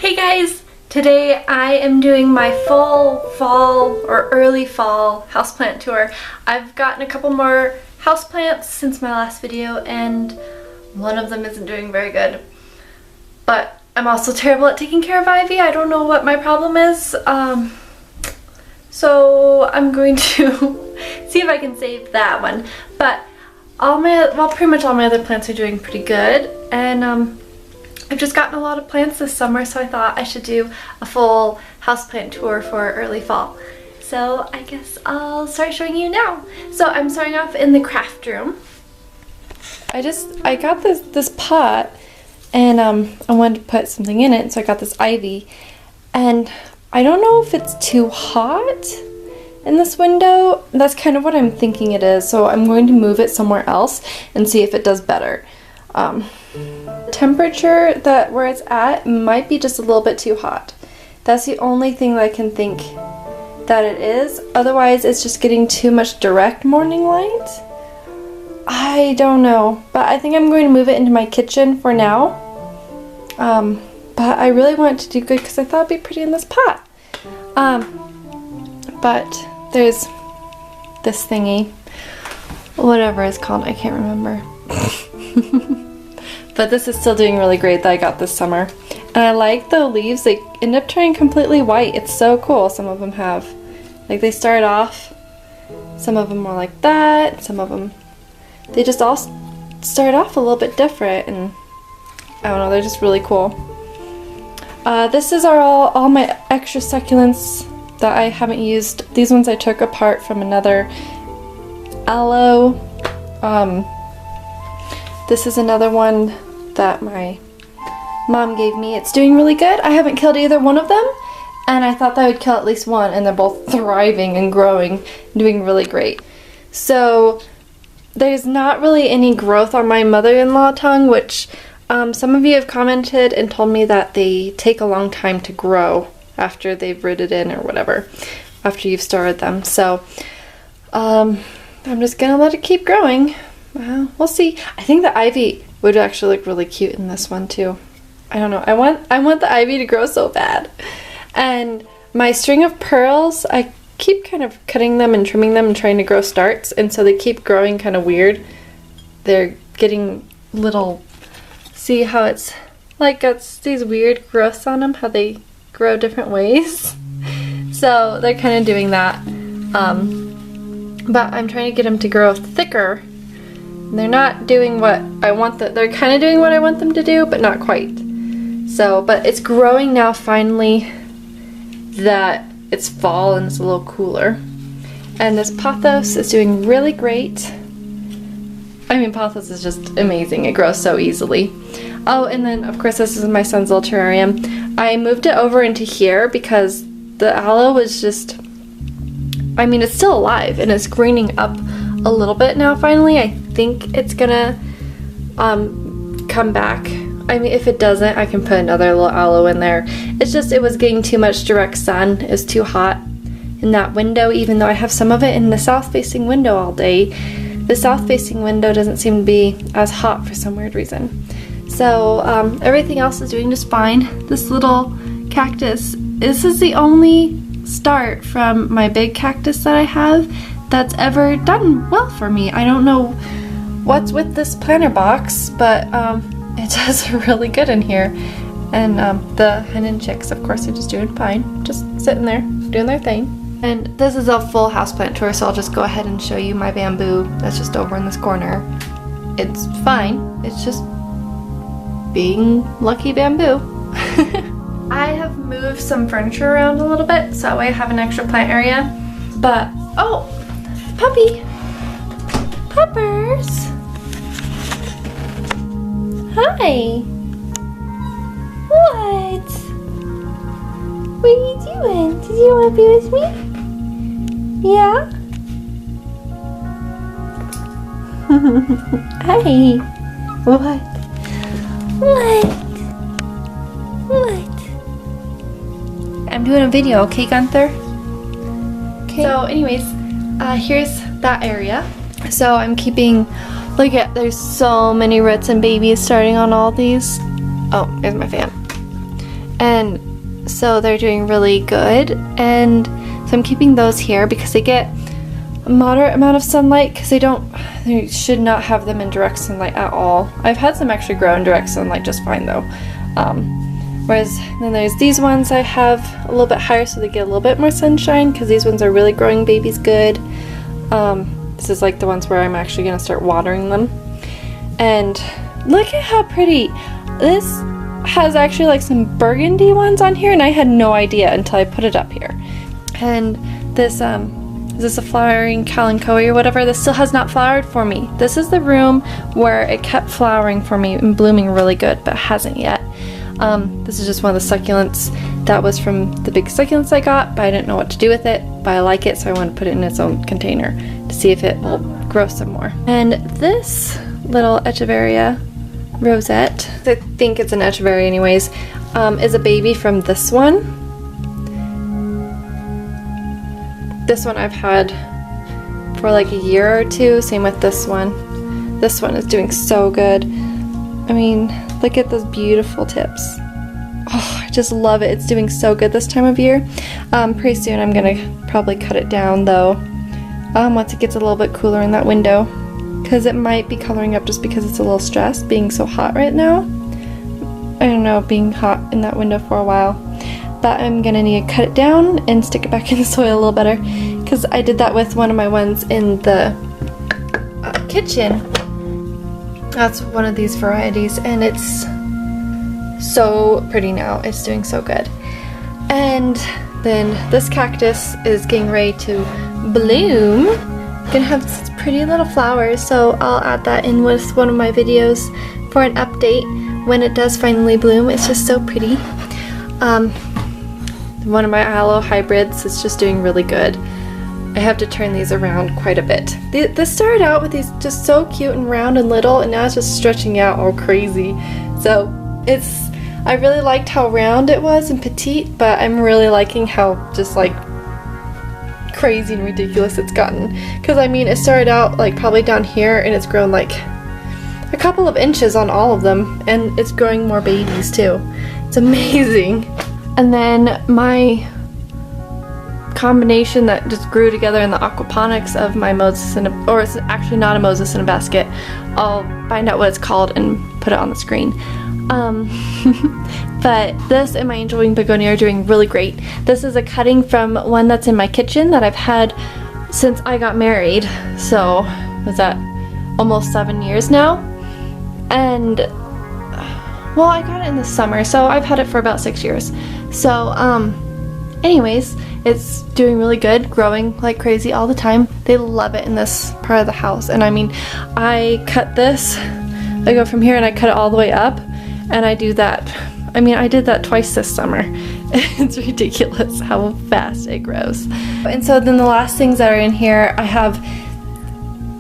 Hey guys! Today I am doing my full fall or early fall houseplant tour. I've gotten a couple more houseplants since my last video and one of them isn't doing very good. But I'm also terrible at taking care of ivy. I don't know what my problem is. So I'm going to see if I can save that one. But pretty much all my other plants are doing pretty good. And I've just gotten a lot of plants this summer, so I thought I should do a full houseplant tour for early fall. So I guess I'll start showing you now. So I'm starting off in the craft room. I got this pot and I wanted to put something in it, so I got this ivy. And I don't know if it's too hot in this window. That's kind of what I'm thinking it is, so I'm going to move it somewhere else and see if it does better. The temperature where it's at might be just a little bit too hot. That's the only thing that I can think that it is. Otherwise, it's just getting too much direct morning light. I don't know, but I think I'm going to move it into my kitchen for now. But I really want it to do good because I thought it'd be pretty in this pot. But there's this thingy, whatever it's called, I can't remember. But this is still doing really great that I got this summer. And I like the leaves, they end up turning completely white. It's so cool. Some of them have, like, they start off, some of them are like that, some of them, they just all start off a little bit different, and I don't know, they're just really cool. This is all my extra succulents that I haven't used. These ones I took apart from another aloe. This is another one that my mom gave me. It's doing really good. I haven't killed either one of them, and I thought that I would kill at least one, and they're both thriving and growing, doing really great. So there's not really any growth on my mother-in-law tongue, which some of you have commented and told me that they take a long time to grow after they've rooted in or whatever, after you've started them. So I'm just gonna let it keep growing. We'll see. I think the ivy would actually look really cute in this one too. I don't know. I want the ivy to grow so bad. And my string of pearls, I keep kind of cutting them and trimming them and trying to grow starts, and so they keep growing kind of weird. They're getting little, see how it's like got these weird growths on them, how they grow different ways. So they're kind of doing that. But I'm trying to get them to grow thicker. They're not doing what I want they're kind of doing what I want them to do, but not quite. So, but it's growing now finally that it's fall and it's a little cooler. And this pothos is doing really great. I mean, pothos is just amazing. It grows so easily. Oh, and then of course this is my son's little terrarium. I moved it over into here because the aloe was just, I mean, it's still alive and it's greening up a little bit now finally. I think it's gonna come back. I mean, if it doesn't, I can put another little aloe in there. It's just, it was getting too much direct sun. It was too hot in that window, even though I have some of it in the south-facing window all day. The south-facing window doesn't seem to be as hot for some weird reason. So everything else is doing just fine. This little cactus, this is the only start from my big cactus that I have that's ever done well for me. I don't know what's with this planter box, but it does really good in here. And the hen and chicks, of course, are just doing fine. Just sitting there, doing their thing. And this is a full houseplant tour, so I'll just go ahead and show you my bamboo that's just over in this corner. It's fine. It's just being lucky bamboo. I have moved some furniture around a little bit, so that way I have an extra plant area. But, oh, puppy. Puppers. Hi. What? What are you doing? Did you want to be with me? Yeah? Hi. What? I'm doing a video, okay, Gunther? Okay. So anyways, here's that area. So I'm keeping, look at, there's so many roots and babies starting on all these. Oh, there's my fan. and so they're doing really good. And so I'm keeping those here because they get a moderate amount of sunlight, because they should not have them in direct sunlight at all. I've had some actually grow in direct sunlight just fine though. Whereas then there's these ones I have a little bit higher, so they get a little bit more sunshine, because these ones are really growing babies good. This is like the ones where I'm actually going to start watering them. And look at how pretty. This has actually like some burgundy ones on here, and I had no idea until I put it up here. And this, is this a flowering kalanchoe or whatever? This still has not flowered for me. This is the room where it kept flowering for me and blooming really good, but hasn't yet. This is just one of the succulents that was from the big succulents I got, but I didn't know what to do with it, but I like it, so I want to put it in its own container to see if it will grow some more. And this little echeveria rosette, I think it's an echeveria anyways, is a baby from this one. This one I've had for like a year or two, same with this one. This one is doing so good. I mean, look at those beautiful tips. Oh, I just love it. It's doing so good this time of year. Pretty soon I'm gonna probably cut it down though, once it gets a little bit cooler in that window, because it might be coloring up just because it's a little stressed being so hot right now. I don't know, being hot in that window for a while. But I'm gonna need to cut it down and stick it back in the soil a little better, because I did that with one of my ones in the kitchen. That's one of these varieties, and it's so pretty now. It's doing so good. And then this cactus is getting ready to bloom. Gonna have these pretty little flowers, so I'll add that in with one of my videos for an update when it does finally bloom. It's just so pretty. One of my aloe hybrids is just doing really good. I have to turn these around quite a bit. This started out with these just so cute and round and little, and now it's just stretching out all crazy. So I really liked how round it was and petite, but I'm really liking how just like crazy and ridiculous it's gotten. Because I mean, it started out like probably down here, and it's grown like a couple of inches on all of them, and it's growing more babies too. It's amazing. And then my combination that just grew together in the aquaponics of my Moses in a, or it's actually not a Moses in a basket. I'll find out what it's called and put it on the screen. But this and my angel wing begonia are doing really great. This is a cutting from one that's in my kitchen that I've had since I got married. So was that almost 7 years now? And well, I got it in the summer, so I've had it for about 6 years. So anyways, it's doing really good, growing like crazy all the time. They love it in this part of the house. And I mean, I cut this, I go from here and I cut it all the way up, and I do that. I mean, I did that twice this summer. It's ridiculous how fast it grows. And so then the last things that are in here, I have,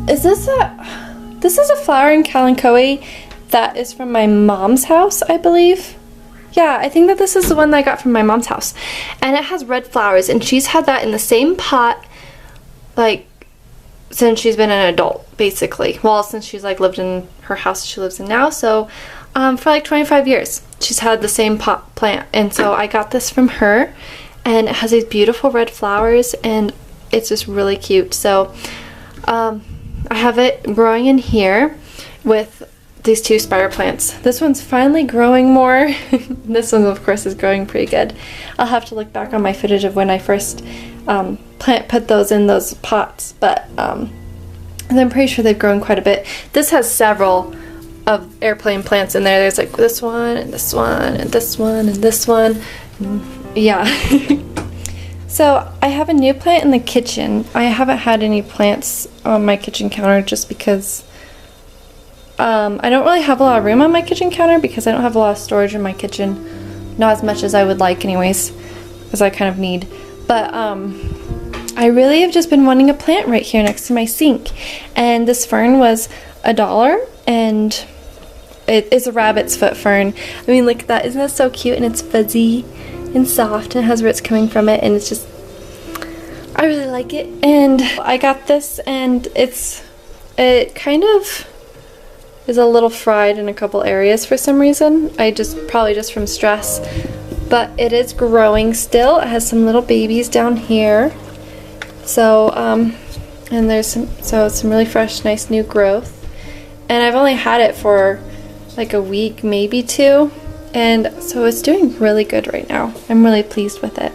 this is a flowering kalanchoe that is from my mom's house, I believe. Yeah, I think that this is the one that I got from my mom's house. And it has red flowers, and she's had that in the same pot, like, since she's been an adult, basically. Well, since she's, like, lived in her house she lives in now, so, for, like, 25 years. She's had the same pot plant, and so I got this from her, and it has these beautiful red flowers, and it's just really cute. So, I have it growing in here with these two spider plants. This one's finally growing more. This one, of course, is growing pretty good. I'll have to look back on my footage of when I first put those in those pots, but I'm pretty sure they've grown quite a bit. This has several of airplane plants in there. There's like this one, and this one, and this one, and this one. Yeah. So I have a new plant in the kitchen. I haven't had any plants on my kitchen counter just because I don't really have a lot of room on my kitchen counter, because I don't have a lot of storage in my kitchen. Not as much as I would like anyways, as I kind of need. But I really have just been wanting a plant right here next to my sink. And this fern was $1, and it is a rabbit's foot fern. I mean, look at that. Isn't that so cute? And it's fuzzy and soft, and it has roots coming from it, and it's just, I really like it. And I got this, and it kind of is a little fried in a couple areas for some reason. Probably just from stress, but it is growing still. It has some little babies down here. So, and there's some really fresh, nice new growth. And I've only had it for like a week, maybe 2. And so it's doing really good right now. I'm really pleased with it.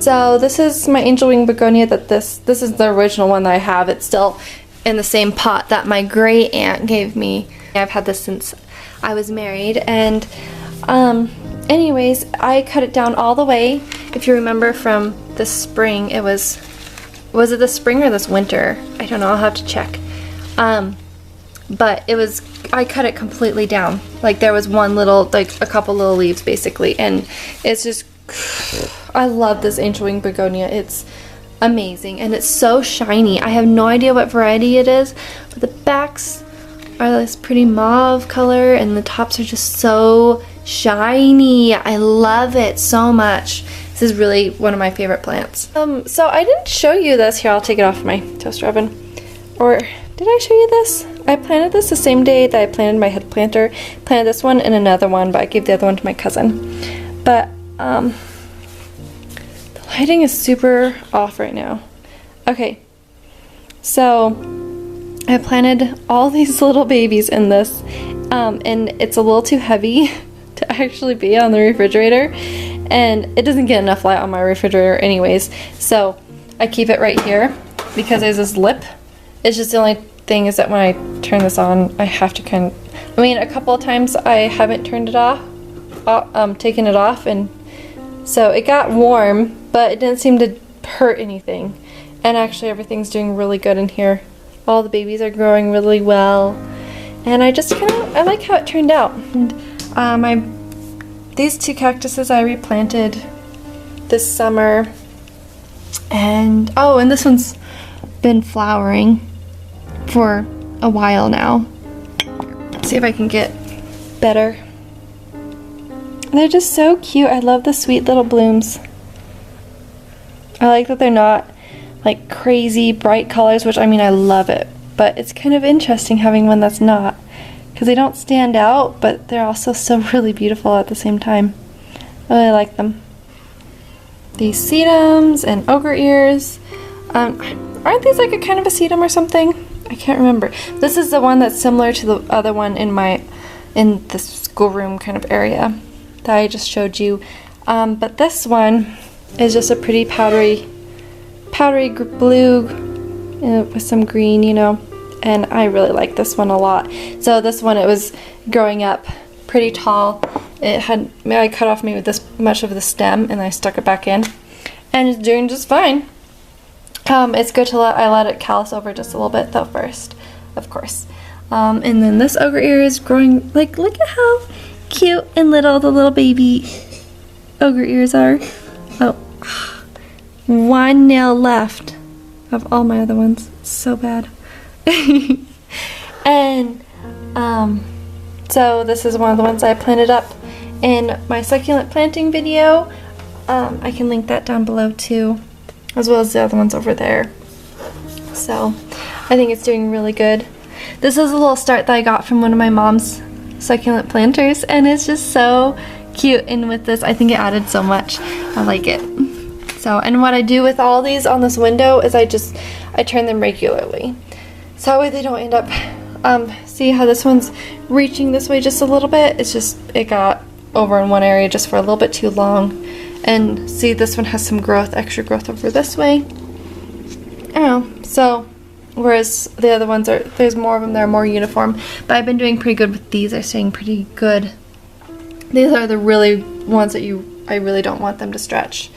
So this is my angel wing begonia that this is the original one that I have. It's still in the same pot that my great aunt gave me. I've had this since I was married. And anyways, I cut it down all the way. If you remember from this spring, it was it this spring or this winter? I don't know, I'll have to check. But I cut it completely down. Like there was one little, like a couple little leaves basically, and it's just, I love this angel wing begonia. It's amazing, and it's so shiny. I have no idea what variety it is, but the backs are this pretty mauve color, and the tops are just so shiny. I love it so much. This is really one of my favorite plants. So I didn't show you this. Here, I'll take it off my toaster oven. Or did I show you this? I planted this the same day that I planted my head planter. Planted this one and another one, but I gave the other one to my cousin. But the lighting is super off right now. Okay, so I planted all these little babies in this, and it's a little too heavy to actually be on the refrigerator, and it doesn't get enough light on my refrigerator anyways, so I keep it right here because there's this lip. It's just the only thing is that when I turn this on, I have to a couple of times I haven't turned it off, taken it off, and so it got warm, but it didn't seem to hurt anything. And actually everything's doing really good in here. All the babies are growing really well, and I just I like how it turned out. And these 2 cactuses I replanted this summer, and and this one's been flowering for a while now. Let's see if I can get better. They're just so cute. I love the sweet little blooms. I like that they're not like crazy bright colors, which I love it, but it's kind of interesting having one that's not, because they don't stand out, but they're also so really beautiful at the same time. I really like them. These sedums and ogre ears. Aren't these like a kind of a sedum or something? I can't remember. This is the one that's similar to the other one in the schoolroom kind of area that I just showed you. But this one is just a pretty powdery blue with some green, and I really like this one a lot. So this one, it was growing up pretty tall. I cut off maybe this much of the stem, and I stuck it back in, and it's doing just fine. It's good to let it callus over just a little bit though first, of course. And then this ogre ear is growing, like, look at how cute and little the little baby ogre ears are. Oh, 1 nail left of all my other ones. So bad. And so this is one of the ones I planted up in my succulent planting video. I can link that down below too, as well as the other ones over there. So I think it's doing really good. This is a little start that I got from one of my mom's succulent planters, and it's just so cute, and with this I think it added so much. I like it. So, and what I do with all these on this window is I turn them regularly, so that way they don't end up, see how this one's reaching this way just a little bit? It got over in one area just for a little bit too long. And see, this one has some growth, extra growth over this way. So whereas the other ones there's more of them, they're more uniform. But I've been doing pretty good with these. They're staying pretty good. These are the really ones that I really don't want them to stretch.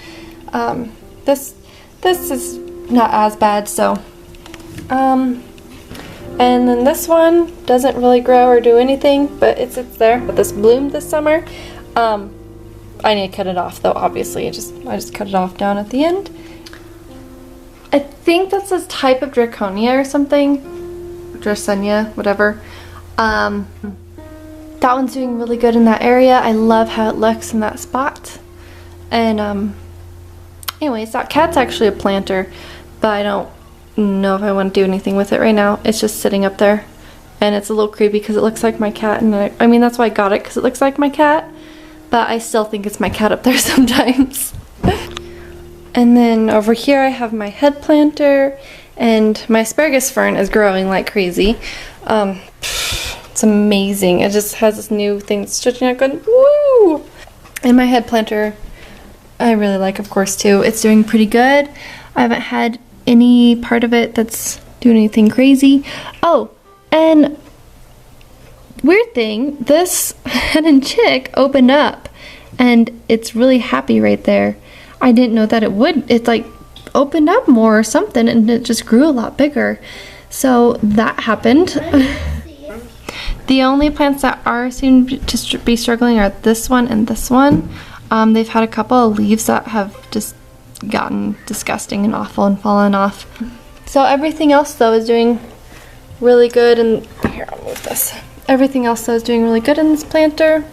This is not as bad, so. And then this one doesn't really grow or do anything, but it sits there. But this bloomed this summer. I need to cut it off though, obviously. I just cut it off down at the end. I think that's a type of draconia or something. Dracaena, whatever. That one's doing really good in that area. I love how it looks in that spot. And anyways, that cat's actually a planter, but I don't know if I want to do anything with it right now. It's just sitting up there, and it's a little creepy because it looks like my cat, and I mean that's why I got it, because it looks like my cat. but I still think it's my cat up there sometimes. And then over here I have my head planter, and my asparagus fern is growing like crazy. It's amazing. It just has this new thing that's stretching out going, woo! And my head planter, I really like, of course, too. It's doing pretty good. I haven't had any part of it that's doing anything crazy. Oh, and weird thing, this hen and chick opened up, and it's really happy right there. I didn't know that it would. It like opened up more or something, and it just grew a lot bigger. So that happened. The only plants that are seem to be struggling are this one and this one. They've had a couple of leaves that have just gotten disgusting and awful and fallen off. So everything else though is doing really good, and here, I'll move this. Everything else though is doing really good in this planter,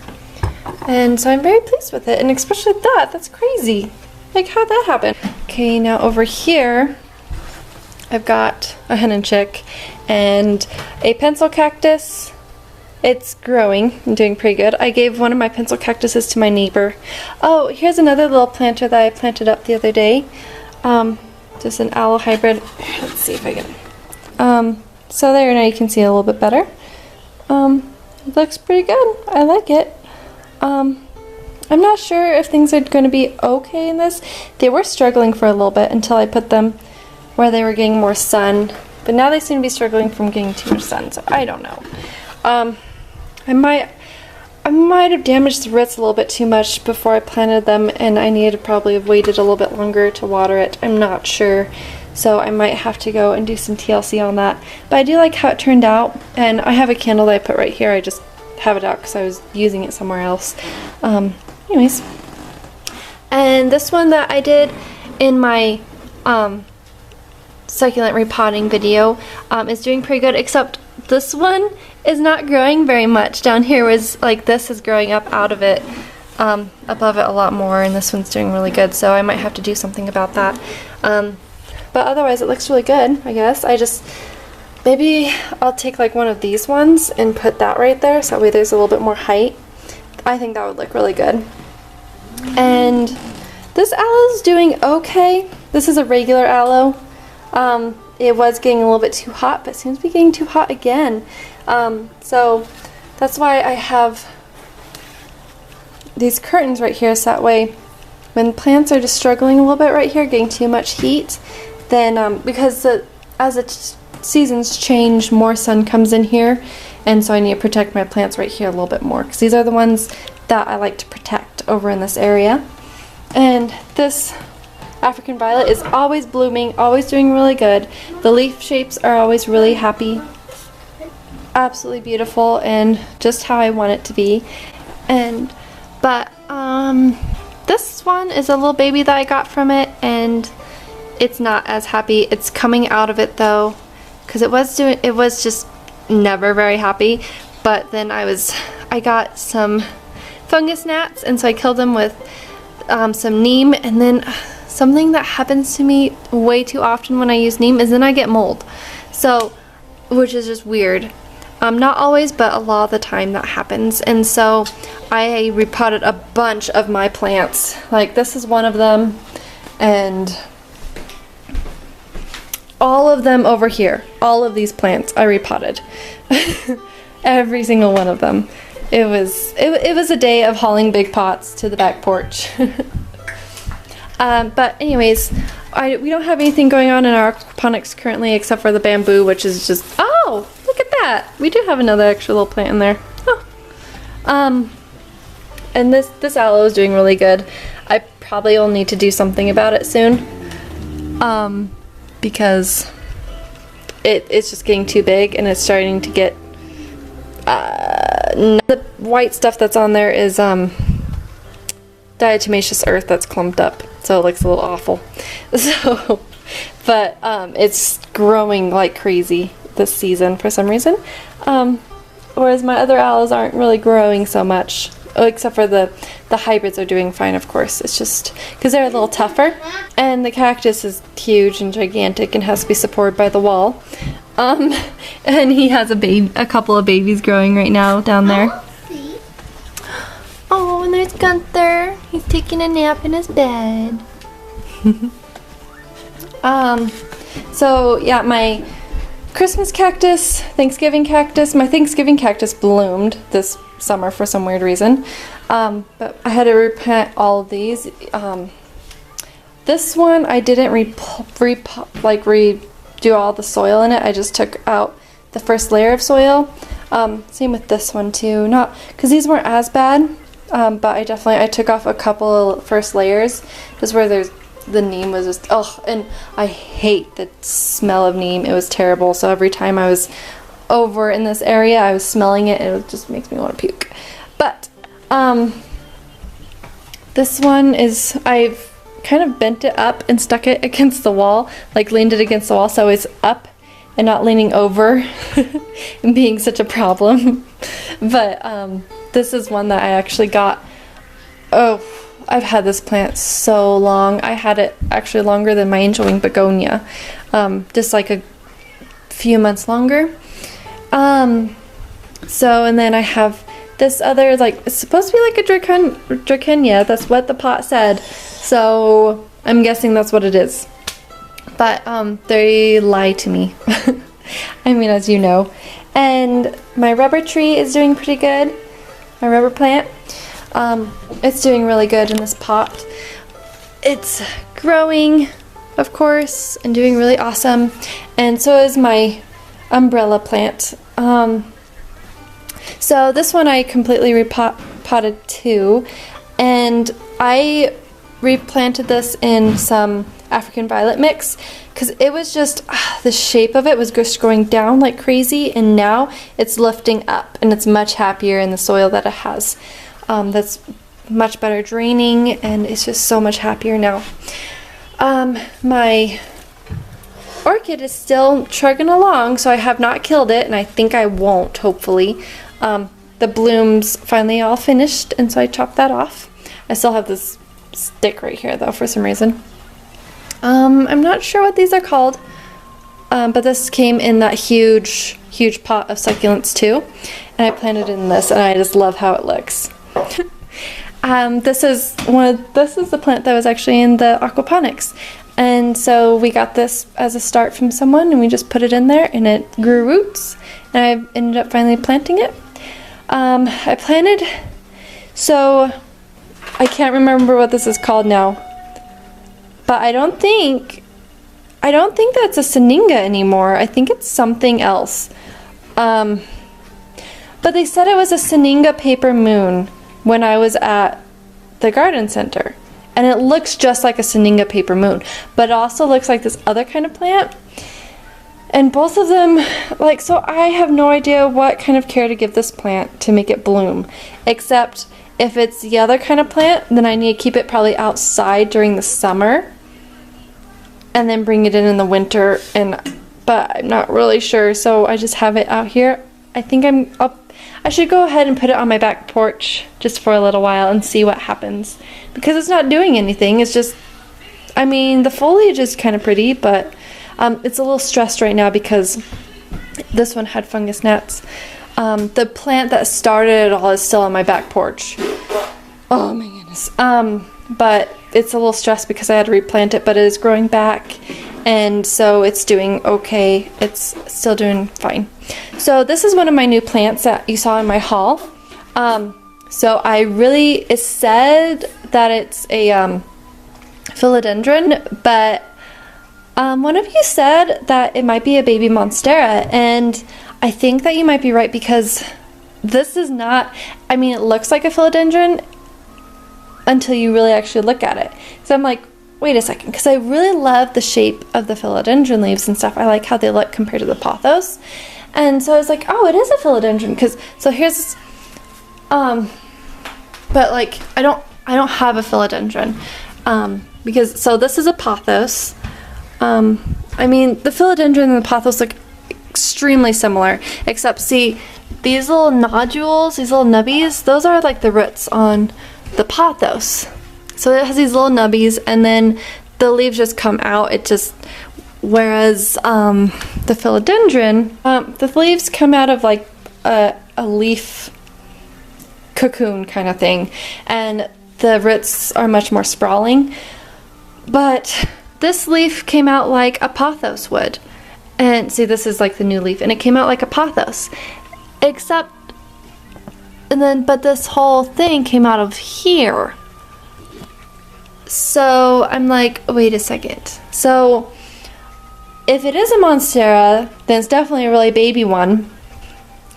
and so I'm very pleased with it, and especially that's crazy. Like, how'd that happen? Okay, now over here I've got a hen and chick and a pencil cactus. It's growing and doing pretty good. I gave one of my pencil cactuses to my neighbor. Oh, here's another little planter that I planted up the other day. Just an aloe hybrid. Let's see if I can. So there, now you can see it a little bit better. It looks pretty good. I like it. I'm not sure if things are going to be okay in this. They were struggling for a little bit until I put them where they were getting more sun. But now they seem to be struggling from getting too much sun, so I don't know. I might have damaged the roots a little bit too much before I planted them, and I needed to probably have waited a little bit longer to water it. I'm not sure. So I might have to go and do some TLC on that. But I do like how it turned out, and I have a candle that I put right here. I just have it out because I was using it somewhere else. Anyways. And this one that I did in my succulent repotting video is doing pretty good, except this one is not growing very much. Down here was like this is growing up out of it, above it a lot more, and this one's doing really good, so I might have to do something about that. But otherwise it looks really good, I guess. Maybe I'll take like one of these ones and put that right there, so that way there's a little bit more height. I think that would look really good. And this aloe is doing okay. This is a regular aloe. It was getting a little bit too hot, but it seems to be getting too hot again. So that's why I have these curtains right here, so that way when plants are just struggling a little bit right here, getting too much heat, then because as the seasons change, more sun comes in here, and so I need to protect my plants right here a little bit more, because these are the ones that I like to protect over in this area. And this African violet is always blooming, always doing really good. The leaf shapes are always really happy, absolutely beautiful, and just how I want it to be. But this one is a little baby that I got from it, and it's not as happy. It's coming out of it though, because it was just never very happy. But then I got some fungus gnats, and so I killed them with some neem. And then something that happens to me way too often when I use neem is then I get mold, so which is just weird. Not always, but a lot of the time that happens. And so I repotted a bunch of my plants. Like this is one of them, and all of them over here, all of these plants I repotted. Every single one of them. It was a day of hauling big pots to the back porch. But anyways, we don't have anything going on in our aquaponics currently except for the bamboo, which is just, oh, look at that. We do have another extra little plant in there. Oh. And this aloe is doing really good. I probably will need to do something about it soon. Because it's just getting too big, and it's starting to get the white stuff that's on there is diatomaceous earth that's clumped up, so it looks a little awful. So, but it's growing like crazy this season for some reason. Whereas my other aloes aren't really growing so much. Oh, except for the hybrids are doing fine, of course. It's just because they're a little tougher. And the cactus is huge and gigantic and has to be supported by the wall. And he has a couple of babies growing right now down there. Oh, and there's There's Gunther. He's taking a nap in his bed. So yeah, my Christmas cactus, Thanksgiving cactus, my Thanksgiving cactus bloomed this summer for some weird reason. But I had to replant all of these. This one I didn't redo all the soil in it. I just took out the first layer of soil. Same with this one too. Not because these weren't as bad, but I took off a couple of first layers just where the neem was just and I hate the smell of neem. It was terrible. So every time I was over in this area, I was smelling it, and it just makes me want to puke. But this one is, I've kind of bent it up and stuck it against the wall, like leaned it against the wall so it's up and not leaning over and being such a problem. But this is one that I actually got, I've had this plant so long. I had it actually longer than my angel wing begonia, just like a few months longer. So, and then I have this other, like, it's supposed to be like a Dracaena. That's what the pot said. So I'm guessing that's what it is. But they lie to me. I mean, as you know. And my rubber tree is doing pretty good. My rubber plant. It's doing really good in this pot. It's growing, of course, and doing really awesome. And so is my umbrella plant. So this one I completely repotted too, and I replanted this in some African violet mix because it was just the shape of it was just going down like crazy, and now it's lifting up and it's much happier in the soil that it has. That's much better draining, and it's just so much happier now. My orchid is still chugging along, so I have not killed it, and I think I won't, hopefully. The blooms finally all finished, and so I chopped that off. I still have this stick right here though for some reason. I'm not sure what these are called, but this came in that huge pot of succulents too, and I planted it in this, and I just love how it looks. This is the plant that was actually in the aquaponics, and so we got this as a start from someone, and we just put it in there, and it grew roots, and I ended up finally planting it. I planted, so I can't remember what this is called now, but I don't think that's a Seninga anymore. I think it's something else. But they said it was a Seninga paper moon when I was at the garden center, and it looks just like a Seninga paper moon, but it also looks like this other kind of plant. And both of them, like, so I have no idea what kind of care to give this plant to make it bloom, except if it's the other kind of plant, then I need to keep it probably outside during the summer and then bring it in the winter, but I'm not really sure, so I just have it out here. I think I should go ahead and put it on my back porch just for a little while and see what happens, because it's not doing anything. It's just, I mean, the foliage is kind of pretty, but it's a little stressed right now because this one had fungus gnats. The plant that started it all is still on my back porch. Oh my goodness. But it's a little stressed because I had to replant it, but it is growing back, and so it's doing okay. It's still doing fine. So this is one of my new plants that you saw in my haul. So it said that it's a philodendron, but one of you said that it might be a baby monstera, and I think that you might be right, because this is not, I mean, it looks like a philodendron until you really actually look at it. So I'm like, wait a second, because I really love the shape of the philodendron leaves and stuff. I like how they look compared to the pothos. And so I was like, oh, it is a philodendron, because, so here's, but like, I don't have a philodendron, because, so this is a pothos. I mean, the philodendron and the pothos look extremely similar, except see, these little nodules, these little nubbies, those are like the roots on the pothos. So it has these little nubbies, and then the leaves just come out. Whereas the philodendron, the leaves come out of like a leaf cocoon kind of thing, and the roots are much more sprawling. But this leaf came out like a pothos would. And see, this is like the new leaf, and it came out like a pothos. Except, but this whole thing came out of here. So I'm like, wait a second. So if it is a monstera, then it's definitely a really baby one.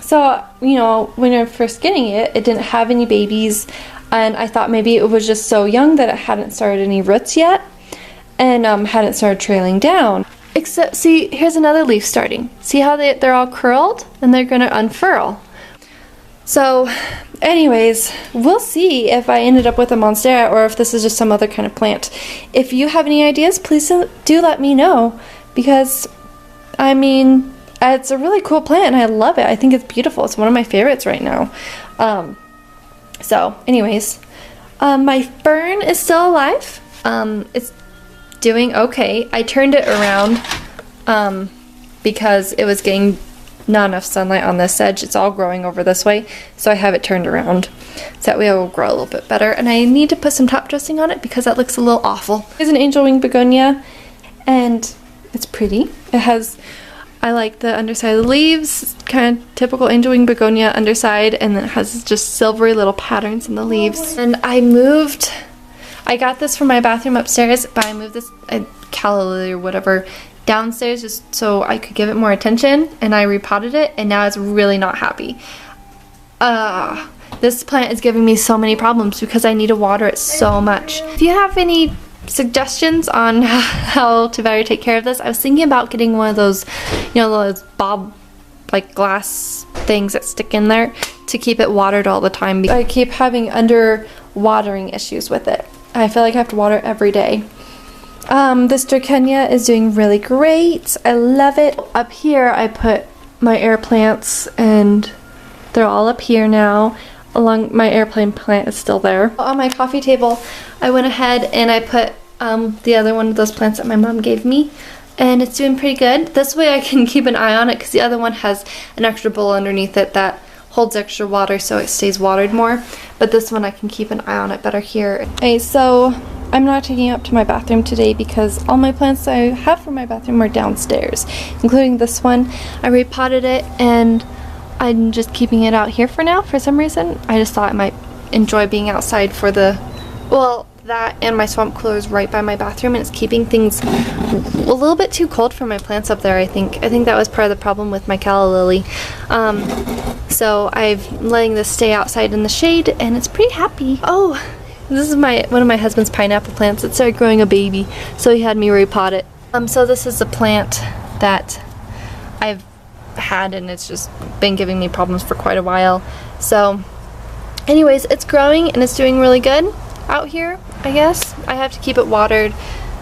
So, you know, when I was first getting it, it didn't have any babies, and I thought maybe it was just so young that it hadn't started any roots yet, and hadn't started trailing down. Except, see, here's another leaf starting. See how they're all curled? And they're going to unfurl. So, anyways, we'll see if I ended up with a monstera or if this is just some other kind of plant. If you have any ideas, please do let me know, because, I mean, it's a really cool plant and I love it. I think it's beautiful. It's one of my favorites right now. So, anyways, my fern is still alive. It's doing okay. I turned it around because it was getting not enough sunlight on this edge. It's all growing over this way, so I have it turned around so that way it will grow a little bit better. And I need to put some top dressing on it because that looks a little awful. Here's an angel wing begonia, and it's pretty. It has, I like the underside of the leaves, kind of typical angel wing begonia underside, and then it has just silvery little patterns in the leaves. And I got this from my bathroom upstairs, but I moved this calla lily or whatever downstairs just so I could give it more attention, and I repotted it, and now it's really not happy. This plant is giving me so many problems because I need to water it so much. If you have any suggestions on how to better take care of this, I was thinking about getting one of those, you know, those like glass things that stick in there to keep it watered all the time. I keep having under watering issues with it. I feel like I have to water it every day. This Dracaena is doing really great. I love it. Up here I put my air plants, and they're all up here now. Along my airplane plant is still there. On my coffee table, I went ahead and I put the other one of those plants that my mom gave me, and it's doing pretty good. This way I can keep an eye on it because the other one has an extra bowl underneath it that holds extra water so it stays watered more, but this one I can keep an eye on it better here. Okay, so I'm not taking it up to my bathroom today because all my plants I have for my bathroom are downstairs, including this one. I repotted it and I'm just keeping it out here for now for some reason. I just thought I might enjoy being outside for that, and my swamp cooler is right by my bathroom, and it's keeping things a little bit too cold for my plants up there, I think. I think that was part of the problem with my calla lily. So I'm letting this stay outside in the shade, and it's pretty happy. Oh, this is one of my husband's pineapple plants. It started growing a baby, so he had me repot it. So this is a plant that I've had, and it's just been giving me problems for quite a while. So anyways, it's growing and it's doing really good out here, I guess. I have to keep it watered,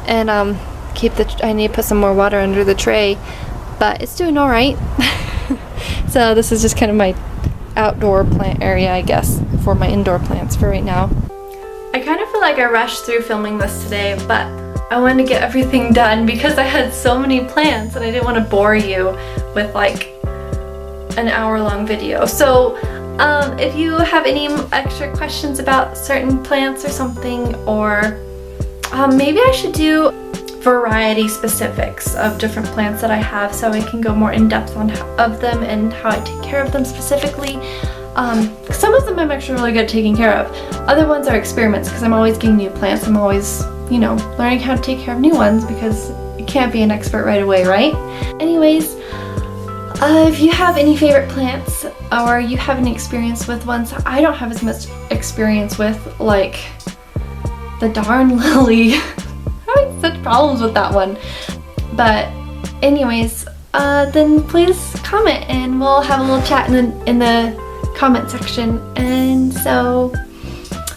and I need to put some more water under the tray, but it's doing all right. So this is just kind of my outdoor plant area, I guess, for my indoor plants for right now. I kind of feel like I rushed through filming this today, but I wanted to get everything done because I had so many plants and I didn't want to bore you with like an hour-long video. So if you have any extra questions about certain plants or something, or maybe I should do variety specifics of different plants that I have so I can go more in depth on of them and how I take care of them specifically. Some of them I'm actually really good at taking care of. Other ones are experiments because I'm always getting new plants. I'm always, you know, learning how to take care of new ones because you can't be an expert right away, right? Anyways, if you have any favorite plants or you have any experience with ones I don't have as much experience with, like the darn lily. I'm having such problems with that one. But anyways, then please comment and we'll have a little chat in the comment section. And so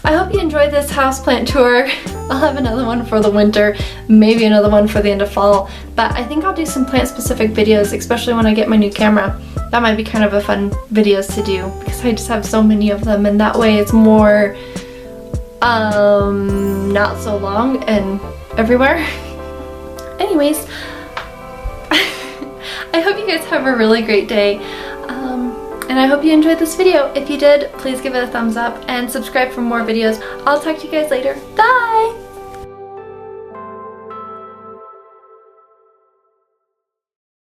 I hope you enjoyed this houseplant tour. I'll have another one for the winter, maybe another one for the end of fall, but I think I'll do some plant specific videos, especially when I get my new camera. That might be kind of a fun videos to do because I just have so many of them, and that way it's more not so long and everywhere. Anyways, I hope you guys have a really great day. And I hope you enjoyed this video. If you did, please give it a thumbs up and subscribe for more videos. I'll talk to you guys later. Bye!